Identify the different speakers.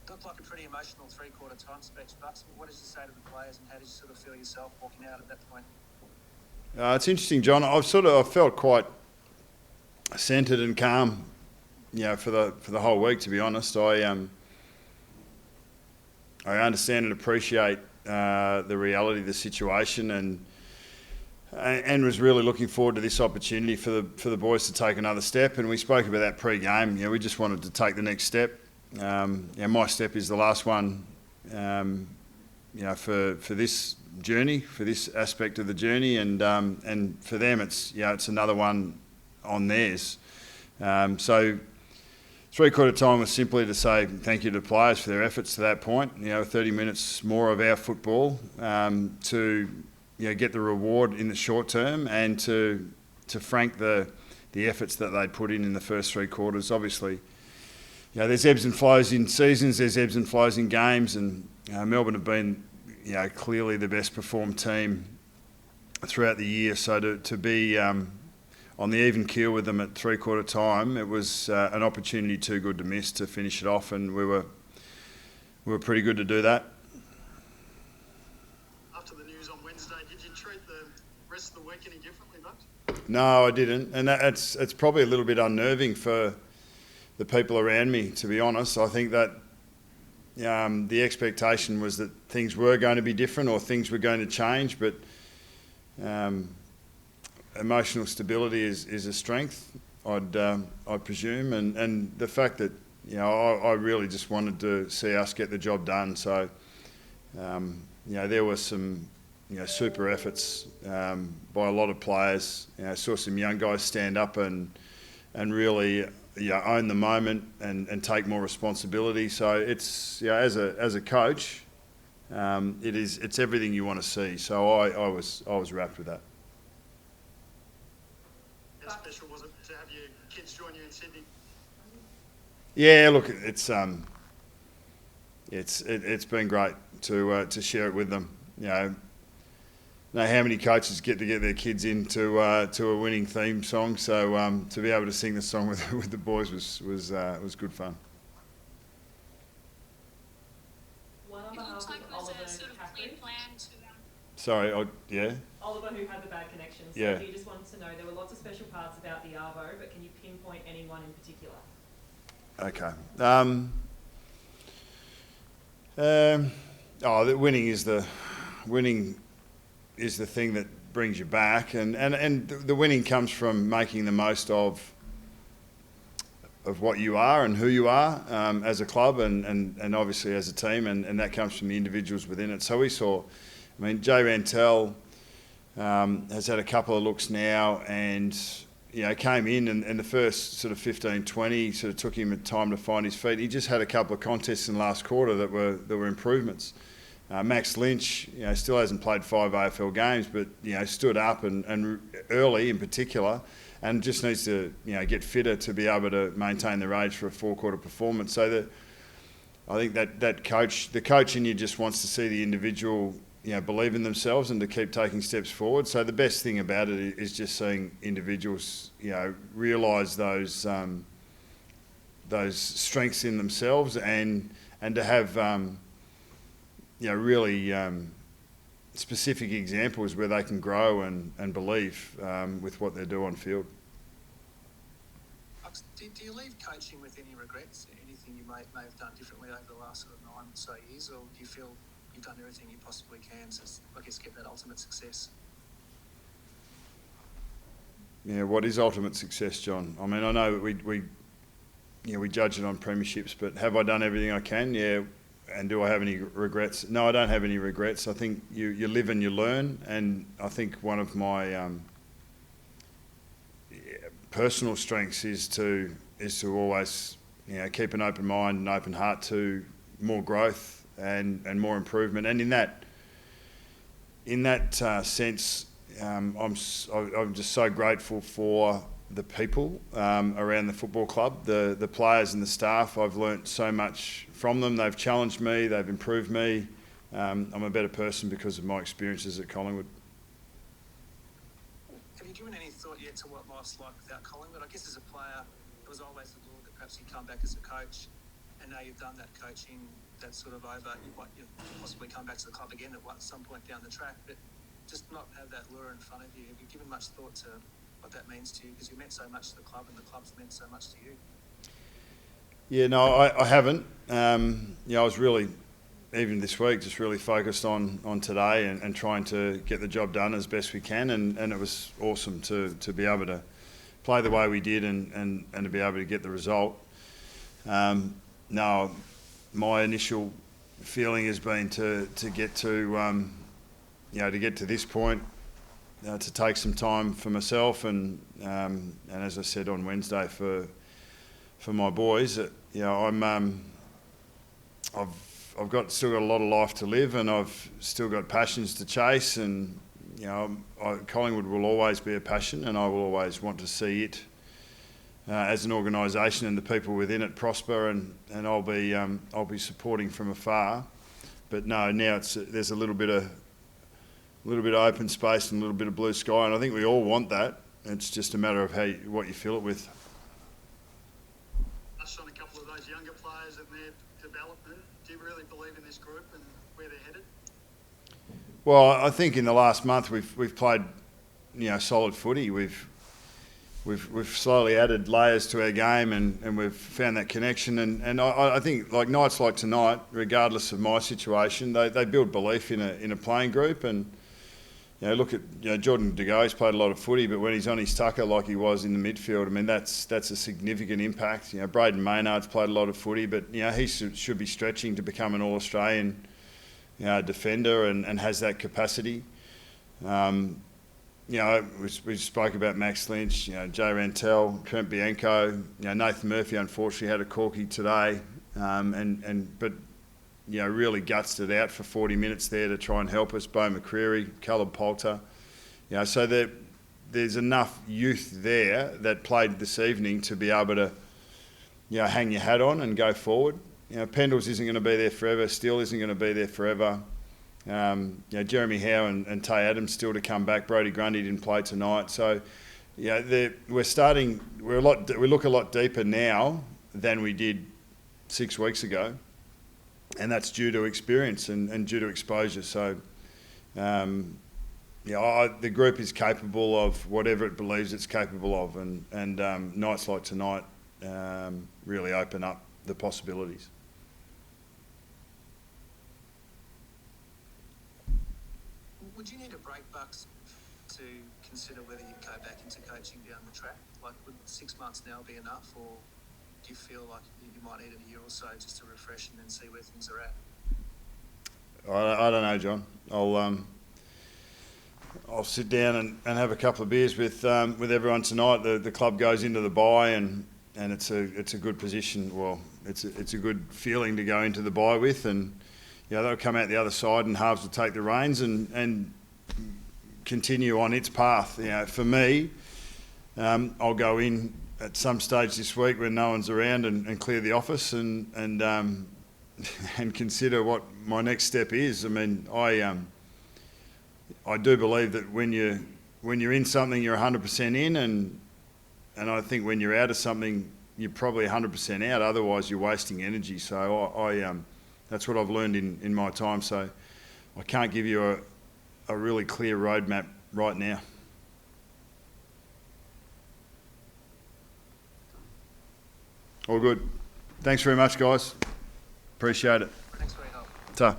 Speaker 1: Looked like a pretty emotional three-quarter time speech, Bucks. What did you say to the players, and how did you sort of feel yourself walking out at that point?
Speaker 2: It's interesting, John. I felt quite centred and calm, for the whole week. To be honest, I understand and appreciate the reality of the situation, and was really looking forward to this opportunity for the boys to take another step. And we spoke about that pre-game. We just wanted to take the next step. My step is the last one, for this journey, for this aspect of the journey, and for them it's another one on theirs. So three-quarter time was simply to say thank you to the players for their efforts to that point. 30 minutes more of our football to get the reward in the short term, and to frank the efforts that they'd put in the first three quarters. Obviously, there's ebbs and flows in seasons, there's ebbs and flows in games, and Melbourne have been clearly the best performed team throughout the year. So to be on the even keel with them at three-quarter time, it was an opportunity too good to miss to finish it off, and we were pretty good to do that.
Speaker 3: After the news on Wednesday, did you treat the rest of the week any differently, Bucks?
Speaker 2: No, I didn't, and it's probably a little bit unnerving for the people around me, to be honest. I think that the expectation was that things were going to be different, or things were going to change, but emotional stability is a strength, I'd presume, and the fact that I really just wanted to see us get the job done. So there were some super efforts by a lot of players. I saw some young guys stand up and really own the moment and take more responsibility. So it's as a coach, it's everything you want to see. So I was wrapped with that.
Speaker 3: How special was it to have your kids join you in Sydney?
Speaker 2: Yeah, look, it's been great to share it with them. Know how many coaches get to get their kids into to a winning theme song, so to be able to sing the song with the boys was good fun.
Speaker 4: One on behalf of Oliver, sort of clear plan to
Speaker 2: Sorry, yeah.
Speaker 4: Oliver, who had the bad connection. So
Speaker 2: Yeah.
Speaker 4: he just wanted to know, there were lots of special parts about the Arvo, but can you pinpoint anyone in particular?
Speaker 2: Okay. The winning is the thing that brings you back, and the winning comes from making the most of what you are and who you are as a club and obviously as a team, and that comes from the individuals within it. So we saw, Jay Rantel has had a couple of looks now, and came in and the first sort of 15-20 sort of took him time to find his feet. He just had a couple of contests in the last quarter that were improvements. Max Lynch, still hasn't played 5 AFL games, but stood up and early in particular, and just needs to get fitter to be able to maintain the range for a 4-quarter performance. So I think the coach in you just wants to see the individual believe in themselves and to keep taking steps forward. So the best thing about it is just seeing individuals realise those strengths in themselves and to have really specific examples where they can grow and believe with what they do on field.
Speaker 1: Do you leave coaching with any regrets? Anything you may have done differently over the last sort of 9 or so years, or do you feel you've done everything you possibly can to, I guess, get that ultimate success?
Speaker 2: Yeah, what is ultimate success, John? I know we judge it on premierships, but have I done everything I can? Yeah. And do I have any regrets? No, I don't have any regrets. I think you live and you learn, and I think one of my personal strengths is to always keep an open mind and open heart to more growth and more improvement. And in that sense, I'm just so grateful for the people around the football club, the players and the staff. I've learnt so much from them. They've challenged me, they've improved me. I'm a better person because of my experiences at Collingwood.
Speaker 1: Have you given any thought yet to what life's like without Collingwood? I guess as a player, it was always the thought that perhaps you'd come back as a coach and and now you've done that coaching, that's sort of over. You possibly come back to the club again at some point down the track, but just not have that lure in front of you. Have you given much thought to what that means to you? Because you meant so much to the club, and the club's meant so much to you.
Speaker 2: Yeah, no, I haven't. I was really, even this week, just really focused on today and trying to get the job done as best we can, and it was awesome to be able to play the way we did and to be able to get the result. No, my initial feeling has been to get to to get to this point, to take some time for myself and as I said on Wednesday for my boys, I've still got a lot of life to live, and I've still got passions to chase, and Collingwood will always be a passion, and I will always want to see it as an organisation and the people within it prosper, and I'll be supporting from afar. But no, now there's a little bit of open space and a little bit of blue sky, and I think we all want that. It's just a matter of what you fill it with.
Speaker 3: Touched on a couple of those younger players and their development. Do you really believe in this group and where they're headed?
Speaker 2: Well, I think in the last month we've played, solid footy. We've slowly added layers to our game, and we've found that connection. And I think like nights like tonight, regardless of my situation, they build belief in a playing group. And look at Jordan De Goey's played a lot of footy, but when he's on his tucker like he was in the midfield, I mean that's a significant impact. Braden Maynard's played a lot of footy, but he should be stretching to become an All-Australian defender and has that capacity. We spoke about Max Lynch, Jay Rantel, Trent Bianco. Nathan Murphy unfortunately had a corky today, but really gutsed it out for 40 minutes there to try and help us. Bo McCreary, Caleb Poulter. So there's enough youth there that played this evening to be able to hang your hat on and go forward. Pendles isn't going to be there forever. Steele isn't going to be there forever. Jeremy Howe and Tay Adams still to come back. Brodie Grundy didn't play tonight. So we look a lot deeper now than we did 6 weeks ago. And that's due to experience and due to exposure. So, the group is capable of whatever it believes it's capable of, and nights like tonight really open up the possibilities.
Speaker 1: Would you need a break, Bucks, to consider whether you go back into coaching down the track? Like, would 6 months now be enough, or do you feel like you might need a year or so just to refresh and then see where things are at?
Speaker 2: I don't know, John. I'll sit down and have a couple of beers with everyone tonight. The club goes into the bye, and it's a good position. Well, it's a good feeling to go into the bye with, and they'll come out the other side, and halves will take the reins and continue on its path. For me, I'll go in at some stage this week when no one's around and clear the office and consider what my next step is. I mean, I do believe that when you're in something, you're 100% in, and I think when you're out of something, you're probably 100% out. Otherwise, you're wasting energy. So that's what I've learned in my time. So I can't give you a really clear roadmap right now. All good. Thanks very much, guys. Appreciate it.
Speaker 1: Thanks for your help.
Speaker 2: Ta.